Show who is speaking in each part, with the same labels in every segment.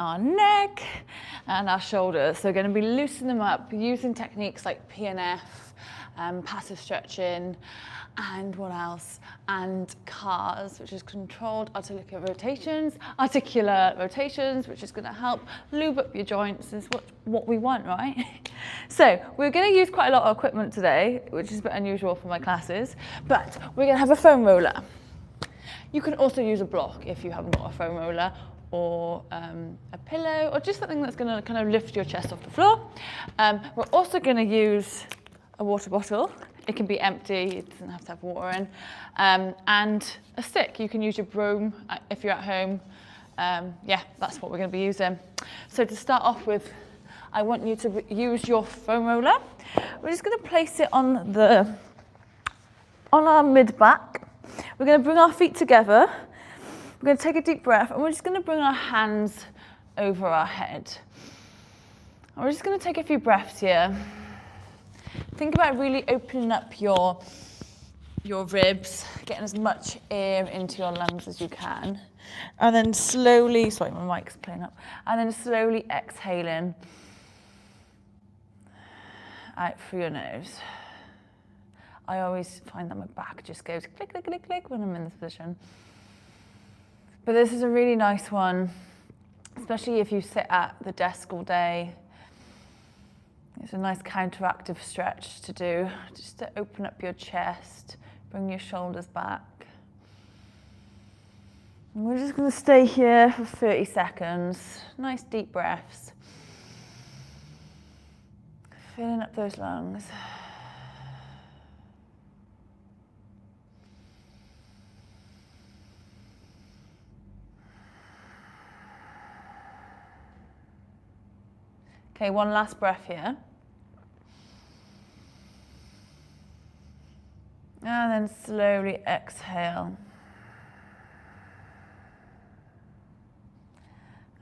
Speaker 1: our neck and our shoulders. So we're going to be loosening them up using techniques like PNF, passive stretching, and what else? And CARS, which is controlled articular rotations, which is going to help lube up your joints. Is what we want, right? So we're going to use quite a lot of equipment today, which is a bit unusual for my classes, but we're going to have a foam roller. You can also use a block if you haven't got a foam roller, or a pillow, or just something that's going to kind of lift your chest off the floor. We're also going to use a water bottle. It can be empty, it doesn't have to have water in, and a stick. You can use your broom if you're at home. Yeah, that's what we're going to be using. So to start off with, I want you to use your foam roller. We're just going to place it on our mid back. We're going to bring our feet together. We're going to take a deep breath, and we're just going to bring our hands over our head. And we're just going to take a few breaths here. Think about really opening up your ribs, getting as much air into your lungs as you can. And then slowly, sorry, my mic's playing up. And then slowly exhaling out through your nose. I always find that my back just goes click, click, click, click when I'm in this position. But this is a really nice one, especially if you sit at the desk all day. It's a nice counteractive stretch to do, just to open up your chest, bring your shoulders back. And we're just going to stay here for 30 seconds. Nice deep breaths. Filling up those lungs. Okay, one last breath here. And then slowly exhale.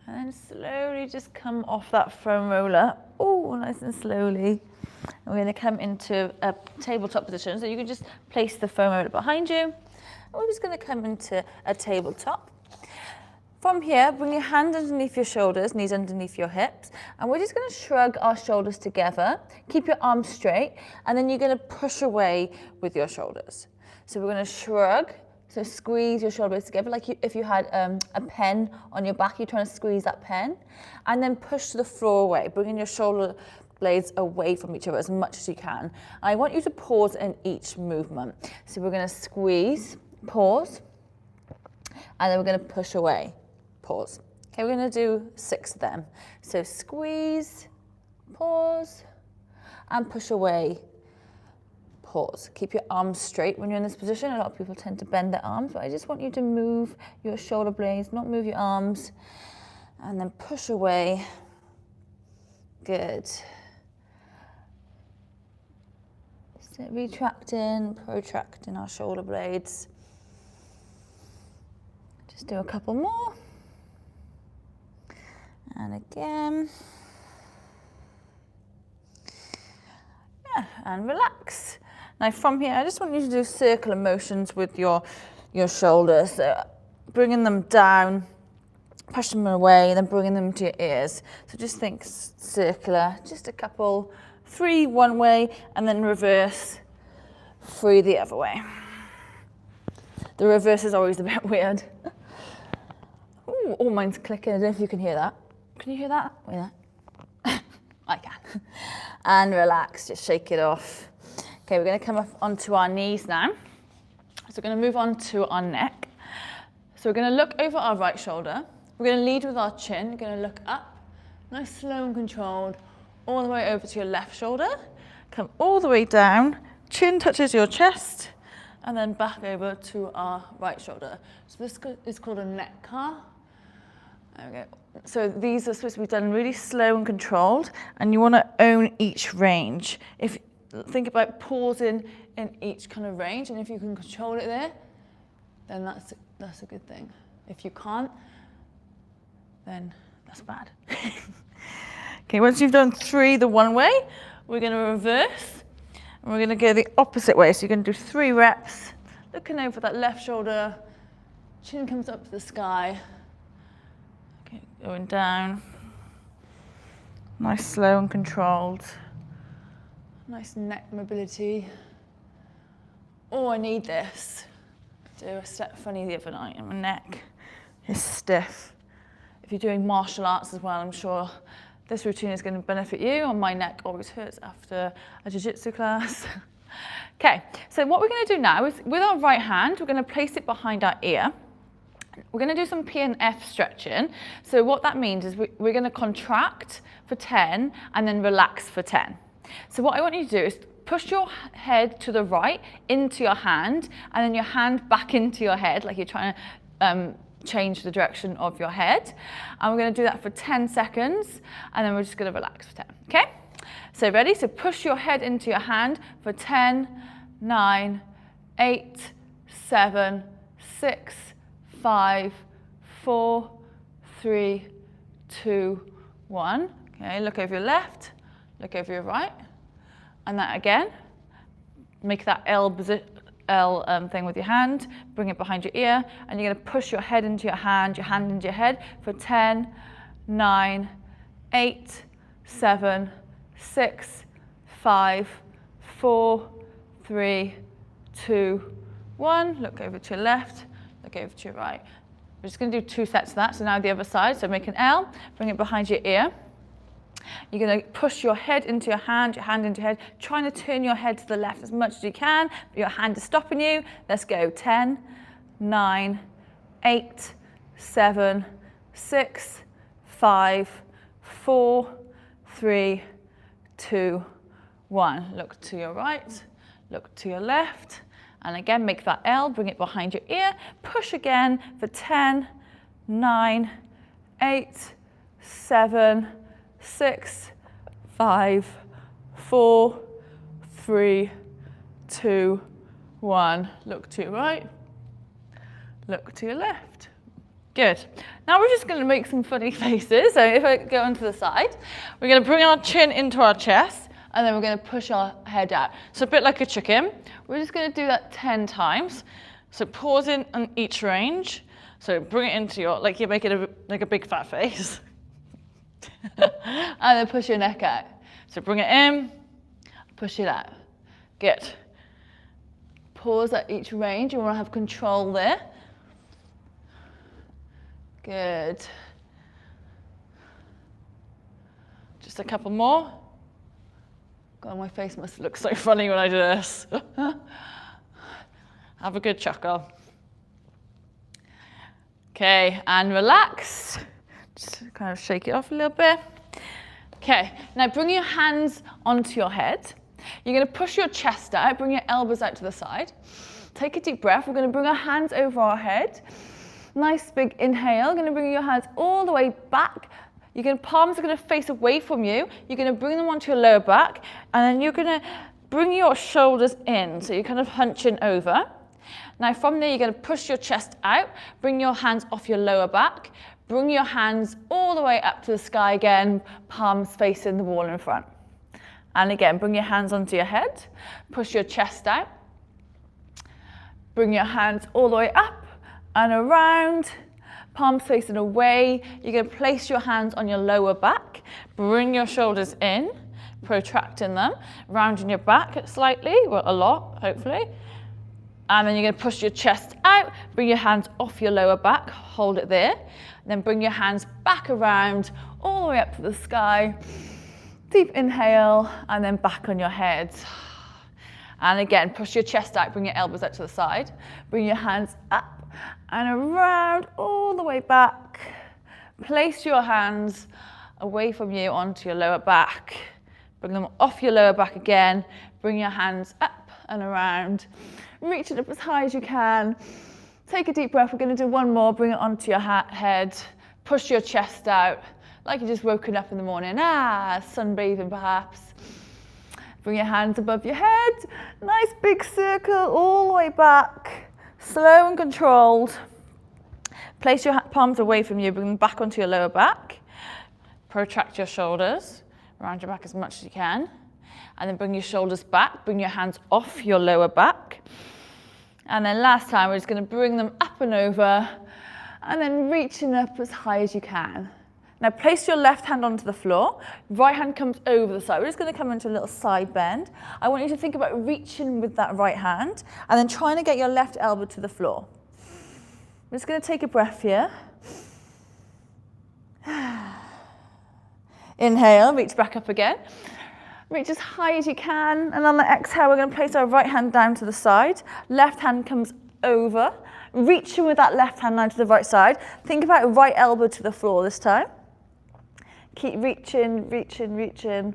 Speaker 1: And then slowly just come off that foam roller. Oh, nice and slowly. And we're going to come into a tabletop position. So you can just place the foam roller behind you. And we're just going to come into a tabletop. From here, bring your hand underneath your shoulders, knees underneath your hips, and we're just going to shrug our shoulders together. Keep your arms straight, and then you're going to push away with your shoulders. So we're going to shrug, so squeeze your shoulders together, like if you had a pen on your back, you're trying to squeeze that pen, and then push the floor away, bringing your shoulder blades away from each other as much as you can. I want you to pause in each movement. So we're going to squeeze, pause, and then we're going to push away. Pause. Okay, we're going to do 6 of them. So squeeze, pause, and push away, pause. Keep your arms straight when you're in this position. A lot of people tend to bend their arms, but I just want you to move your shoulder blades, not move your arms, and then push away. Good. So retracting, protracting our shoulder blades. Just do a couple more. And again. Yeah, and relax. Now from here, I just want you to do circular motions with your shoulders. So bringing them down, push them away, then bringing them to your ears. So just think circular, just a couple, 3 one way, and then reverse 3 the other way. The reverse is always a bit weird. Ooh, all mine's clicking. I don't know if you can hear that. Can you hear that? Wait there. I can. And relax, just shake it off. Okay, we're going to come up onto our knees now. So we're going to move on to our neck. So we're going to look over our right shoulder. We're going to lead with our chin. We're going to look up, nice, slow and controlled, all the way over to your left shoulder. Come all the way down, chin touches your chest, and then back over to our right shoulder. So this is called a neck car. There we go. So these are supposed to be done really slow and controlled, and you want to own each range. Think about pausing in each kind of range, and if you can control it there, then that's a good thing. If you can't, then that's bad. Okay, once you've done 3 the one way, we're going to reverse, and we're going to go the opposite way. So you're going to do 3 reps, looking over that left shoulder, chin comes up to the sky. Okay, Going down. Nice, slow and controlled. Nice neck mobility. Oh, I need this. Do a step funny the other night and my neck is stiff. If you're doing martial arts as well, I'm sure this routine is going to benefit you, and my neck always hurts after a jiu-jitsu class. Okay, so what we're going to do now is with our right hand, we're going to place it behind our ear. We're going to do some P and F stretching. So what that means is we're going to contract for 10 and then relax for 10. So what I want you to do is push your head to the right into your hand, and then your hand back into your head, like you're trying to change the direction of your head. And we're going to do that for 10 seconds, and then we're just going to relax for 10. Okay? So ready? So push your head into your hand for 10, 9, 8, 7, 6, 5, 4, 3, 2, 1. Okay, look over your left, look over your right. And that again, make that L thing with your hand, bring it behind your ear, and you're going to push your head into your hand into your head for 10, 9, 8, 7, 6, 5, 4, 3, 2, 1. Look over to your left, look over to your right. We're just going to do 2 sets of that. So now the other side. So make an L, bring it behind your ear. You're going to push your head into your hand into your head, trying to turn your head to the left as much as you can, but your hand is stopping you. Let's go. 10, 9, 8, 7, 6, 5, 4, 3, 2, 1. Look to your right, look to your left. And again, make that L, bring it behind your ear. Push again for 10, 9, 8, 7, 6, 5, 4, 3, 2, 1. Look to your right, look to your left. Good. Now we're just going to make some funny faces. So if I go onto the side, we're going to bring our chin into our chest, and then we're going to push our head out. So a bit like a chicken. We're just going to do that 10 times. So pause in on each range. So bring it into your, like you're making like a big fat face. And then push your neck out. So bring it in, push it out. Good. Pause at each range. You want to have control there. Good. Just a couple more. God, my face must look so funny when I do this. Have a good chuckle. Okay, and relax. Just kind of shake it off a little bit. Okay, now bring your hands onto your head. You're going to push your chest out, bring your elbows out to the side. Take a deep breath. We're going to bring our hands over our head. Nice big inhale. Going to bring your hands all the way back. Palms are going to face away from you. You're going to bring them onto your lower back, and then you're going to bring your shoulders in. So you're kind of hunching over. Now from there, you're going to push your chest out, bring your hands off your lower back, bring your hands all the way up to the sky again, palms facing the wall in front. And again, bring your hands onto your head, push your chest out, bring your hands all the way up and around, palms facing away. You're going to place your hands on your lower back, bring your shoulders in, protracting them, rounding your back slightly, well, a lot, hopefully. And then you're going to push your chest out, bring your hands off your lower back, hold it there. Then bring your hands back around, all the way up to the sky. Deep inhale, and then back on your head. And again, push your chest out, bring your elbows out to the side. Bring your hands up and around, all the way back. Place your hands away from you onto your lower back. Bring them off your lower back again. Bring your hands up and around. Reach it up as high as you can. Take a deep breath. We're going to do one more. Bring it onto your head. Push your chest out like you're just woken up in the morning. Sunbathing perhaps. Bring your hands above your head. Nice big circle all the way back. Slow and controlled. Place your palms away from you. Bring them back onto your lower back. Protract your shoulders. Round your back as much as you can. And then bring your shoulders back. Bring your hands off your lower back. And then last time, we're just going to bring them up and over, and then reaching up as high as you can. Now place your left hand onto the floor, right hand comes over the side. We're just going to come into a little side bend. I want you to think about reaching with that right hand and then trying to get your left elbow to the floor. I'm just going to take a breath here. Inhale, reach back up again. Reach as high as you can, and on the exhale, we're going to place our right hand down to the side. Left hand comes over. Reaching with that left hand down to the right side. Think about right elbow to the floor this time. Keep reaching, reaching, reaching.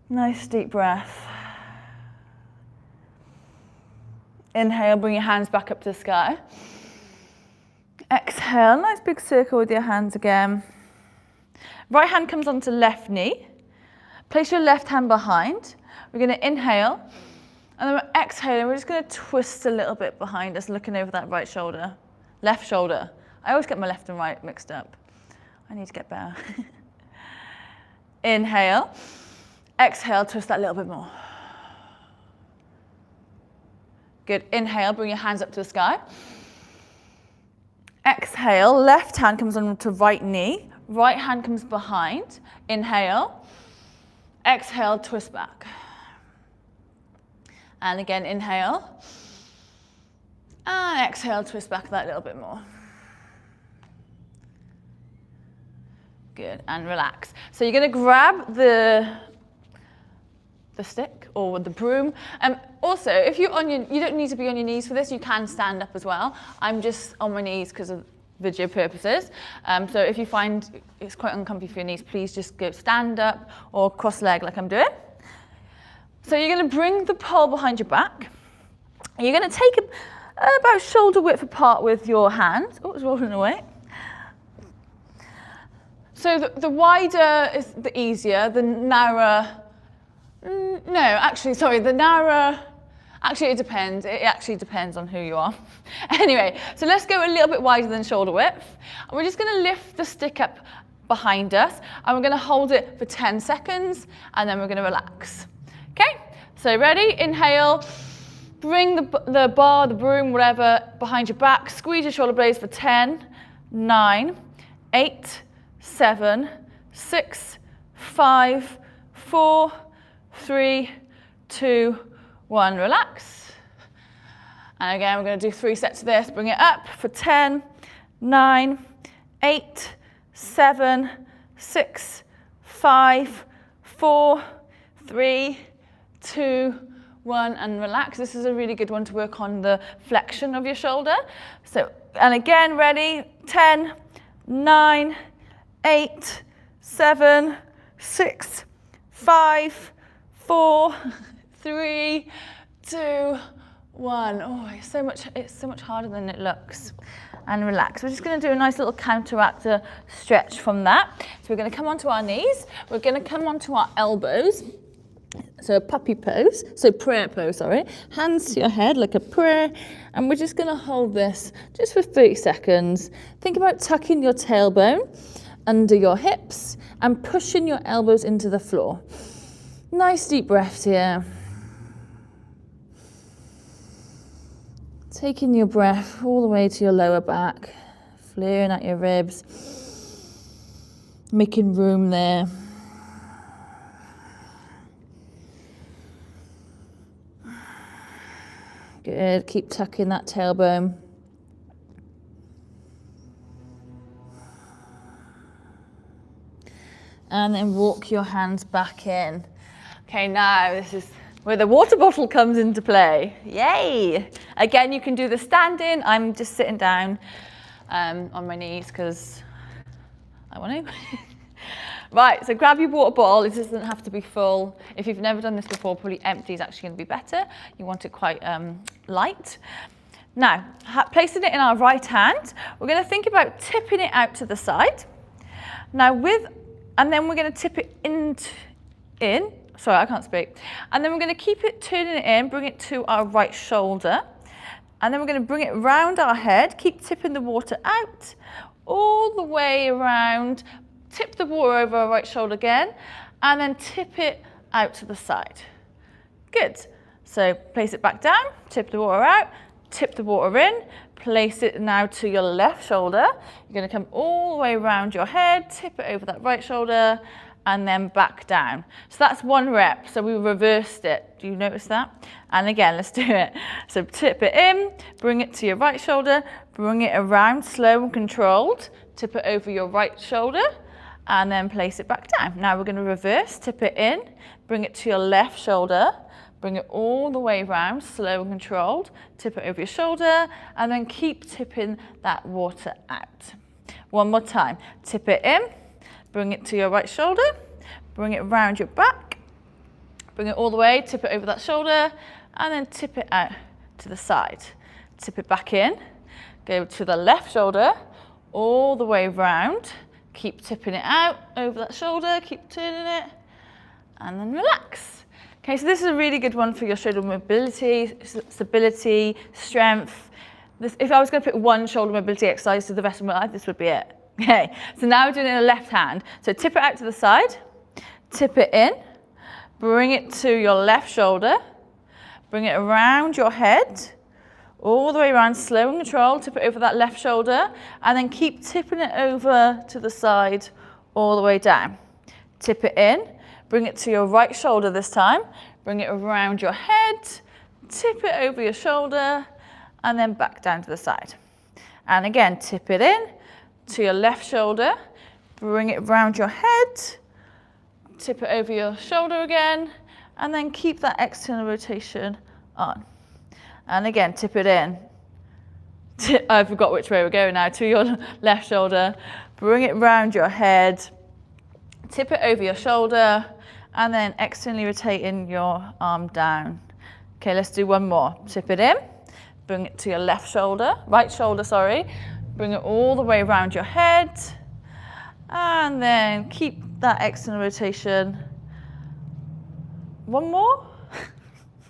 Speaker 1: Nice deep breath. Inhale, bring your hands back up to the sky. Exhale, nice big circle with your hands again. Right hand comes onto left knee. Place your left hand behind. We're going to inhale, and then we're exhaling. We're just going to twist a little bit behind us, looking over that right shoulder, left shoulder. I always get my left and right mixed up. I need to get better. Inhale, exhale, twist that little bit more. Good. Inhale, bring your hands up to the sky. Exhale, left hand comes onto right knee. Right hand comes behind. Inhale. Exhale, twist back. And again, inhale. And exhale, twist back that little bit more. Good, and relax. So you're going to grab the stick or the broom. Also, if you're on you don't need to be on your knees for this. You can stand up as well. I'm just on my knees because of video purposes. So if you find it's quite uncomfy for your knees, please just go stand up or cross leg like I'm doing. So you're going to bring the pole behind your back. You're going to take about shoulder width apart with your hands. Oh, it's rolling away. So the wider is the easier, the narrower. No, actually, sorry, the narrower. Actually, it depends. It actually depends on who you are. Anyway, so let's go a little bit wider than shoulder width. We're just going to lift the stick up behind us, and we're going to hold it for 10 seconds, and then we're going to relax. Okay, so ready? Inhale. Bring the bar, the broom, whatever, behind your back. Squeeze your shoulder blades for 10, 9, 8, 7, 6, 5, 4, 3, 2, 1. Relax. And again, we're going to do 3 sets of this. Bring it up for 10, 9, 8, 7, 6, 5, 4, 3, 2, 1, and relax. This is a really good one to work on the flexion of your shoulder. So, and again, ready? 10, 9, 8, 7, 6, 5, 4, 3, 2, 1. Oh, it's so much harder than it looks. And relax. We're just going to do a nice little counteractor stretch from that. So we're going to come onto our knees. We're going to come onto our elbows. So a puppy pose, so prayer pose, sorry. Hands to your head like a prayer. And we're just going to hold this just for 30 seconds. Think about tucking your tailbone under your hips and pushing your elbows into the floor. Nice deep breaths here. Taking your breath all the way to your lower back, flaring at your ribs, making room there. Good, keep tucking that tailbone. And then walk your hands back in. Okay, now this is where the water bottle comes into play. Yay! Again, you can do the standing. I'm just sitting down on my knees because I want to. Right, so grab your water bottle. It doesn't have to be full. If you've never done this before, probably empty is actually going to be better. You want it quite light. Now, placing it in our right hand, we're going to think about tipping it out to the side. Now and then we're going to tip it in. Sorry, I can't speak. And then we're going to keep it turning it in, bring it to our right shoulder. And then we're going to bring it round our head, keep tipping the water out, all the way around. Tip the water over our right shoulder again, and then tip it out to the side. Good. So place it back down, tip the water out, tip the water in, place it now to your left shoulder. You're going to come all the way around your head, tip it over that right shoulder, and then back down. So that's 1 rep. So we reversed it. Do you notice that? And again, let's do it. So tip it in, bring it to your right shoulder, bring it around slow and controlled, tip it over your right shoulder, and then place it back down. Now we're going to reverse, tip it in, bring it to your left shoulder, bring it all the way around, slow and controlled, tip it over your shoulder, and then keep tipping that water out. One more time, tip it in, bring it to your right shoulder, bring it around your back, bring it all the way, tip it over that shoulder, and then tip it out to the side. Tip it back in, go to the left shoulder, all the way around, keep tipping it out over that shoulder, keep turning it, and then relax. Okay, so this is a really good one for your shoulder mobility, stability, strength. If I was going to pick one shoulder mobility exercise for the rest of my life, this would be it. Okay, so now we're doing it in the left hand. So tip it out to the side, tip it in, bring it to your left shoulder, bring it around your head, all the way around, slow and controlled, tip it over that left shoulder, and then keep tipping it over to the side, all the way down. Tip it in, bring it to your right shoulder this time, bring it around your head, tip it over your shoulder, and then back down to the side. And again, tip it in to your left shoulder, bring it around your head, tip it over your shoulder again, and then keep that external rotation on. And again, tip it in. I forgot which way we're going now, to your left shoulder, bring it around your head, tip it over your shoulder, and then externally rotating your arm down. Okay, let's do one more. Tip it in, bring it to your left shoulder, right shoulder, sorry. Bring it all the way around your head, and then keep that external rotation. One more?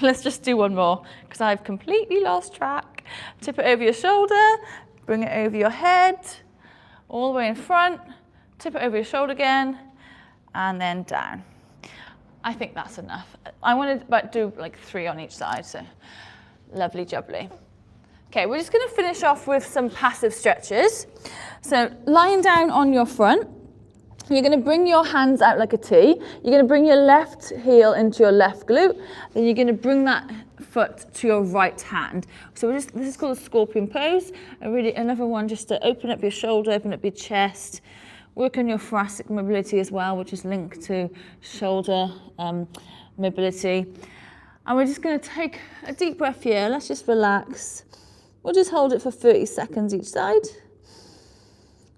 Speaker 1: Let's just do one more, because I've completely lost track. Tip it over your shoulder, bring it over your head, all the way in front, tip it over your shoulder again, and then down. I think that's enough. I want to do like 3 on each side, so lovely jubbly. Okay, we're just going to finish off with some passive stretches. So lying down on your front, you're going to bring your hands out like a T. You're going to bring your left heel into your left glute. Then you're going to bring that foot to your right hand. So this is called a scorpion pose. Another one just to open up your shoulder, open up your chest. Work on your thoracic mobility as well, which is linked to shoulder mobility. And we're just going to take a deep breath here. Let's just relax. We'll just hold it for 30 seconds each side.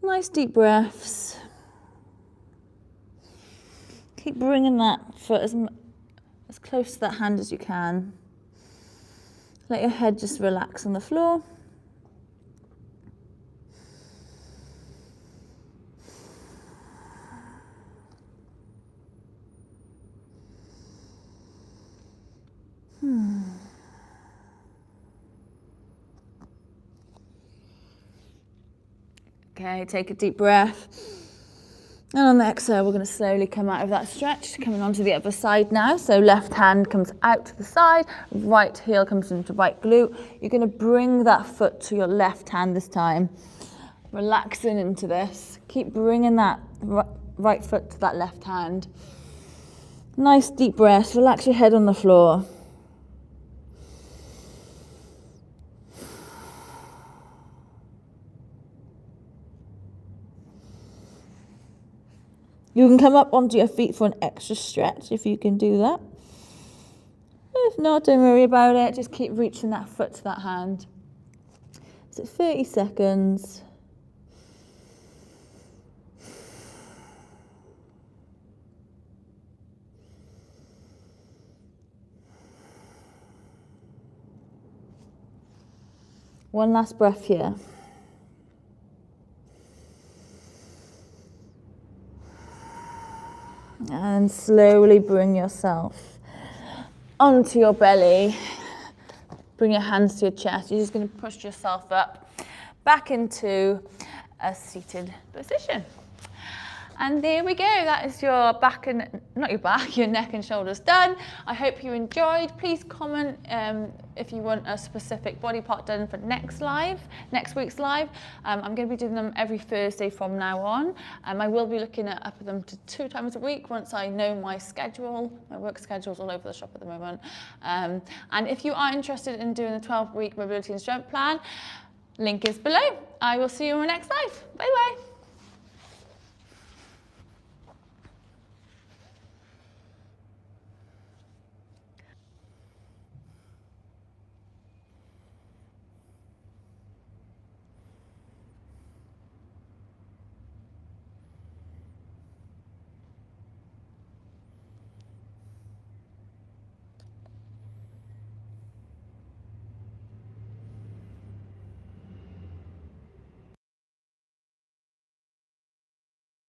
Speaker 1: Nice deep breaths. Keep bringing that foot as close to that hand as you can. Let your head just relax on the floor. Okay, take a deep breath. And on the exhale, we're going to slowly come out of that stretch, coming onto the other side now. So left hand comes out to the side, right heel comes into right glute. You're going to bring that foot to your left hand this time, relaxing into this. Keep bringing that right foot to that left hand. Nice deep breath, relax your head on the floor. You can come up onto your feet for an extra stretch if you can do that. If not, don't worry about it. Just keep reaching that foot to that hand. So 30 seconds. One last breath here. And slowly bring yourself onto your belly. Bring your hands to your chest. You're just going to push yourself up back into a seated position. And there we go, that is your back and, not your back, your neck and shoulders done. I hope you enjoyed. Please comment if you want a specific body part done for next week's live. I'm going to be doing them every Thursday from now on. I will be looking at upping them to 2 times a week once I know my schedule. My work schedule's all over the shop at the moment. And if you are interested in doing the 12-week mobility and strength plan, link is below. I will see you on my next live. Bye bye.